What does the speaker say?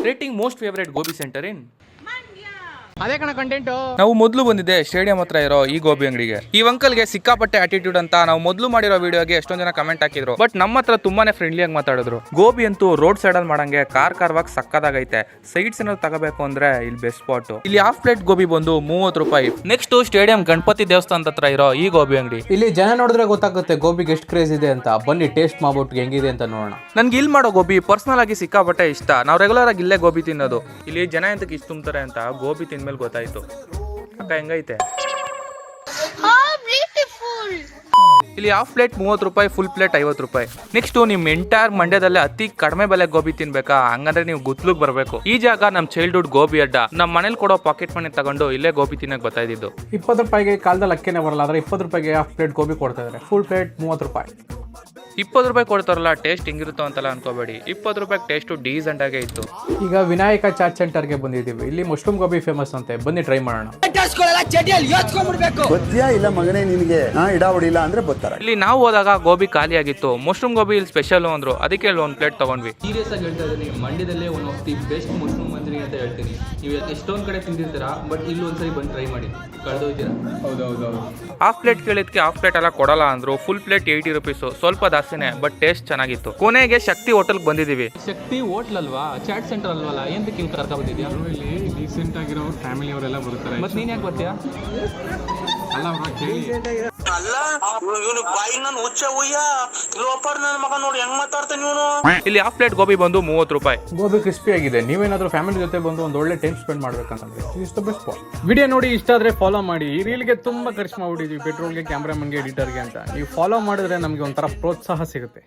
Rating most favourite gobi centre ಇನ್ ಅದೇ ಕಣ content. ನಾವು ಮೊದಲು ಬಂದಿದ್ದೆ ಸ್ಟೇಡಿಯಂ ಹತ್ರ ಇರೋ ಈ ಗೋಬಿ ಅಂಗಡಿಗೆ. ಈ ಅಂಕಲ್ಗೆ ಸಿಕ್ಕಾಪಟ್ಟೆ ಆಟಿಟ್ಯೂಡ್ ಅಂತ ನಾವು ಮೊದಲು ಮಾಡಿರೋ ವಿಡಿಯೋಗೆ ಎಷ್ಟೊಂದು ಜನ ಕಮೆಂಟ್ ಹಾಕಿದ್ರು. ಬಟ್ ನಮ್ಮ ಹತ್ರ ತುಂಬಾನೇ ಫ್ರೆಂಡ್ಲಿ ಆಗಿ ಮಾತಾಡಿದ್ರು. ಗೋಬಿ ಅಂತೂ ರೋಡ್ ಸೈಡ್ ಅಲ್ಲಿ ಮಾಡಂಗೆ ಕಾರ್ವಾಗಿ ಸಕ್ಕದಾಗೈತೆ. ಸೈಡ್ಸ್ ಏನಾದ್ರು ತಗೋಬೇಕು ಅಂದ್ರೆ ಇಲ್ಲಿ ಬೆಸ್ಟ್ ಸ್ಪಾಟ್. ಇಲ್ಲಿ ಹಾಫ್ ಪ್ಲೇಟ್ ಗೋಬಿ ಬಂದು 30 ರೂಪಾಯಿ. ನೆಕ್ಸ್ಟ್ ಸ್ಟೇಡಿಯಂ ಗಣಪತಿ ದೇವಸ್ಥಾನದ ಹತ್ರ ಇರೋ ಈ ಗೋಬಿ ಅಂಗಡಿ. ಇಲ್ಲಿ ಜನ ನೋಡಿದ್ರೆ ಗೊತ್ತಾಗುತ್ತೆ ಗೋಬಿಗೆ ಎಷ್ಟು ಕ್ರೇಜ್ ಇದೆ ಅಂತ. ಬನ್ನಿ ಟೇಸ್ಟ್ ಮಾಡ್ಬಿಟ್ಟು ಹೆಂಗಿದೆ ಅಂತ ನೋಡೋಣ. ನನ್ಗೆ ಇಲ್ಲಿ ಮಾಡೋ ಗೋಬಿ ಪರ್ಸನಲ್ ಆಗಿ ಸಿಕ್ಕಾಪಟ್ಟೆ ಇಷ್ಟ. ನಾವು ರೆಗ್ಯುಲರ್ ಆಗಿ ಇಲ್ಲೇ ಗೋಬಿ ತಿನ್ನೋದು. ಇಲ್ಲಿ ಜನ ಎಂತಕ್ಕೆ ಇಷ್ಟ ತುಂಬ್ತಾರೆ ಅಂತ ಗೋಬಿ ತಿಂದ್ಮೇಲೆ ಗೊತ್ತಾಯ್ತು. ಅಕ್ಕ ಹೆಂಗೈತೆ? ಇಲ್ಲಿ ಹಾಫ್ ಪ್ಲೇಟ್ 30 ರೂಪಾಯಿ, ಫುಲ್ ಪ್ಲೇಟ್ 50 ರೂಪಾಯಿ. ನೆಕ್ಸ್ಟ್ ನಿಮ್ ಎಂಟೈರ್ ಮಂಡ್ಯದಲ್ಲೇ ಅತಿ ಕಡಿಮೆ ಬೆಲೆ ಗೋಬಿ ತಿನ್ಬೇಕಾ? ಹಂಗಂದ್ರೆ ನೀವು ಗುತ್ಲುಗ್ ಬರ್ಬೇಕು. ಈ ಜಾಗ ನಮ್ ಚೈಲ್ಡ್ಹುಡ್ ಗೋಬಿ ಅಡ್ಡ. ನಮ್ ಮನೇಲಿ ಕೊಡೋ ಪಾಕೆಟ್ ಮನಿ ತಗೊಂಡು ಇಲ್ಲೇ ಗೋಬಿ ತಿನ್ನಕ್ ಬರ್ತಾ ಇದ್ದು. 20 ರೂಪಾಯಿಗೆ ಕಾಲದಲ್ಲಿ ಅಕ್ಕೇನೆ ಬರಲ್ಲ, ಆದ್ರೆ 20 ರೂಪಾಯಿಗೆ ಹಾಫ್ ಪ್ಲೇಟ್ ಗೋಬಿ ಕೊಡ್ತಾ ಇದಾರೆ. ಫುಲ್ ಪ್ಲೇಟ್ 30 ರೂಪಾಯಿ. 20 ರೂಪಾಯಿ ಕೊಡ್ತಾರಲ್ಲ, ಟೇಸ್ಟ್ ಹಿಂಗಿರುತ್ತೋ ಅಂತೆಲ್ಲ ಅನ್ಕೋಬೇಡಿ. 20 ರೂಪಾಯಿ ಟೇಸ್ಟ್ ಡೀಸೆಂಟ್ ಆಗೇ ಇತ್ತು. ಈಗ ವಿನಾಯಕ ಚಾಟ್ ಸೆಂಟರ್ಗೆ ಬಂದಿದ್ದೀವಿ. ಇಲ್ಲಿ ಮಶ್ರೂಮ್ ಗೋಬಿ ಫೇಮಸ್ ಅಂತೆ, ಬನ್ನಿ ಟ್ರೈ ಮಾಡೋಣ. ಇಲ್ಲ ಮಗನೇ ನಿನಗೆ ಇಡಾವಡಿಲ್ಲ ಅಂದ್ರೆ ಬರ್ತಾರೆ. ಇಲ್ಲಿ ನಾವು ಹೋದಾಗ ಗೋಬಿ ಖಾಲಿ ಆಗಿತ್ತು. ಮಶ್ರೂಮ್ ಗೋಬಿ ಇಲ್ಲಿ ಸ್ಪೆಷಲ್ ಅಂದ್ರು, ಅದಕ್ಕೆ ಇಲ್ಲಿ ಒಂದು ಪ್ಲೇಟ್ ತಗೊಂಡ್ವಿ. ಸೀರಿಯಸ್ ಆಗಿ ಹೇಳ್ತಾ ಇದ್ದೀನಿ, ಮಂಡ್ಯದಲ್ಲೇ one of the best mushroom ಮಂದಿರಿ ಅಂತ ಹೇಳ್ತೀನಿ. ನೀವು ಎಷ್ಟೊಂದು ಕಡೆ ತಿಂದಿರ್ತೀರಾ, ಬಟ್ ಇಲ್ಲಿ ಒಂದ್ಸರಿ ಬಂದು ಟ್ರೈ ಮಾಡಿ, ಕಳೆದೋಯ್ತೀರಾ. ಹೌದೌದು. ಹಾಫ್ ಪ್ಲೇಟ್ ಕೇಳಿದ್ಕೆ ಹಾಫ್ ಪ್ಲೇಟ್ ಎಲ್ಲ ಕೊಡಲ್ಲ ಅಂದ್ರು. Full plate 80 rupees. ಸ್ವಲ್ಪ ಜಾಸ್ತಿನೇ, ಬಟ್ ಟೇಸ್ಟ್ ಚೆನ್ನಾಗಿತ್ತು. ಕೊನೆಗೆ ಶಕ್ತಿ ಹೋಟೆಲ್ಗೆ ಬಂದಿದ್ದೀವಿ. ಶಕ್ತಿ ಹೋಟ್ಲ್ ಅಲ್ವಾ, ಚಾಟ್ ಸೆಂಟರ್ ಅಲ್ವಲ್ಲ, ಏನಕ್ಕೆ ಇಲ್ಲಿ ಕರ್ಕ ಬಂದಿದ್ಯಾ? ಇಲ್ಲಿ ಡೀಸೆಂಟ್ ಆಗಿರೋ ಫ್ಯಾಮಿಲಿ ಅವರೆಲ್ಲ ಬರ್ತಾರೆ. ಮತ್ತೆ ನೀನ್ ಯಾಕೆ ಬರ್ತೀಯಾ? ಅಲ್ಲ ಅವ್ರ ಕೇಳಿ ಇಲ್ಲಿ ಹಾಫ್ ಪ್ಲೇಟ್ ಗೋಬಿ ಬಂದು 30 ರೂಪಾಯಿ. ಗೋಬಿ ಕ್ರಿಸ್ಪಿ ಆಗಿದೆ. ನೀವೇನಾದ್ರೂ ಫ್ಯಾಮಿಲಿ ಜೊತೆ ಬಂದು ಒಂದು ಒಳ್ಳೆ ಟೈಮ್ ಸ್ಪೆಂಡ್ ಮಾಡ್ಬೇಕಂತಂದ್ರೆ is the best spot. Video ನೋಡಿ ಇಷ್ಟ ಆದ್ರೆ ಫಾಲೋ ಮಾಡಿ. ಈ ರೀಲ್ಗೆ ತುಂಬಾ ಖರ್ಚು ಮಾಡ್ಬಿಟ್ಟಿದ್ವಿ, ಪೆಟ್ರೋಲ್ಗೆ, ಕ್ಯಾಮ್ರಾಮನ್ಗೆ, ಎಡಿಟರ್ಗೆ ಅಂತ. ನೀವು ಫಾಲೋ ಮಾಡಿದ್ರೆ ನಮಗೆ ಒಂಥರ ಪ್ರೋತ್ಸಾಹ ಸಿಗುತ್ತೆ.